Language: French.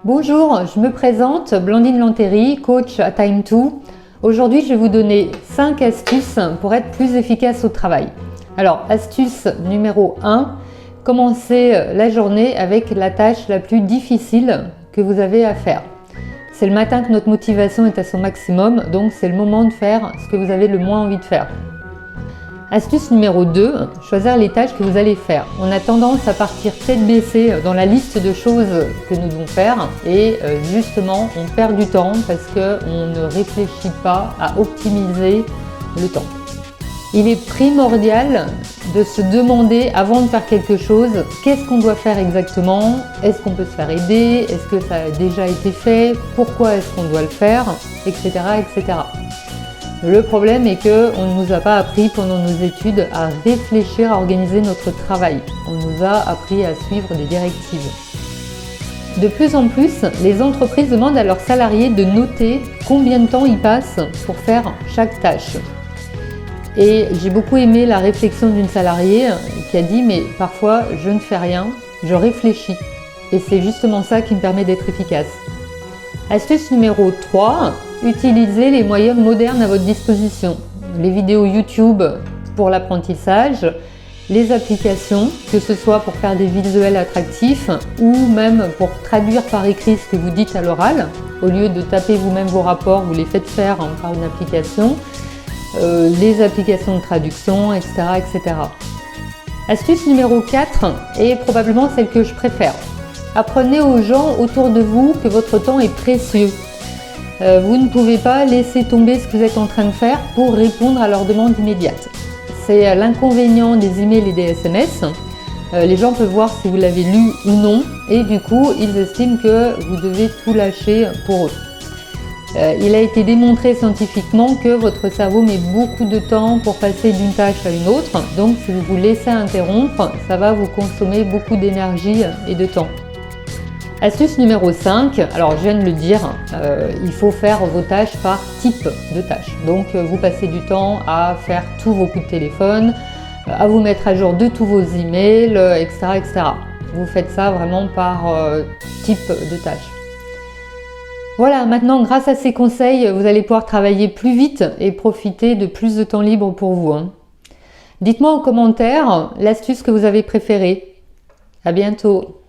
Bonjour, je me présente, Blandine Lantéry, coach à Time2. Aujourd'hui, je vais vous donner 5 astuces pour être plus efficace au travail. Alors, astuce numéro 1, commencez la journée avec la tâche la plus difficile que vous avez à faire. C'est le matin que notre motivation est à son maximum, donc c'est le moment de faire ce que vous avez le moins envie de faire. Astuce numéro 2, choisir les tâches que vous allez faire. On a tendance à partir tête baissée dans la liste de choses que nous devons faire et justement on perd du temps parce qu'on ne réfléchit pas à optimiser le temps. Il est primordial de se demander avant de faire quelque chose, qu'est-ce qu'on doit faire exactement? Est-ce qu'on peut se faire aider? Est-ce que ça a déjà été fait? Pourquoi est-ce qu'on doit le faire? Etc. etc. Le problème est qu'on ne nous a pas appris pendant nos études à réfléchir, à organiser notre travail. On nous a appris à suivre des directives. De plus en plus, les entreprises demandent à leurs salariés de noter combien de temps ils passent pour faire chaque tâche. Et j'ai beaucoup aimé la réflexion d'une salariée qui a dit « mais parfois je ne fais rien, je réfléchis ». Et c'est justement ça qui me permet d'être efficace. Astuce numéro 3, utilisez les moyens modernes à votre disposition. Les vidéos YouTube pour l'apprentissage, les applications, que ce soit pour faire des visuels attractifs ou même pour traduire par écrit ce que vous dites à l'oral. Au lieu de taper vous-même vos rapports, vous les faites faire par une application. Les applications de traduction, etc., etc. Astuce numéro 4 est probablement celle que je préfère. Apprenez aux gens autour de vous que votre temps est précieux. Vous ne pouvez pas laisser tomber ce que vous êtes en train de faire pour répondre à leurs demandes immédiates. C'est l'inconvénient des emails et des SMS. Les gens peuvent voir si vous l'avez lu ou non et du coup, ils estiment que vous devez tout lâcher pour eux. Il a été démontré scientifiquement que votre cerveau met beaucoup de temps pour passer d'une tâche à une autre. Donc, si vous vous laissez interrompre, ça va vous consommer beaucoup d'énergie et de temps. Astuce numéro 5, alors je viens de le dire, il faut faire vos tâches par type de tâche. Donc vous passez du temps à faire tous vos coups de téléphone, à vous mettre à jour de tous vos emails, etc., etc. Vous faites ça vraiment par type de tâche. Voilà, maintenant grâce à ces conseils, vous allez pouvoir travailler plus vite et profiter de plus de temps libre pour vous. Dites-moi en commentaire l'astuce que vous avez préférée. À bientôt.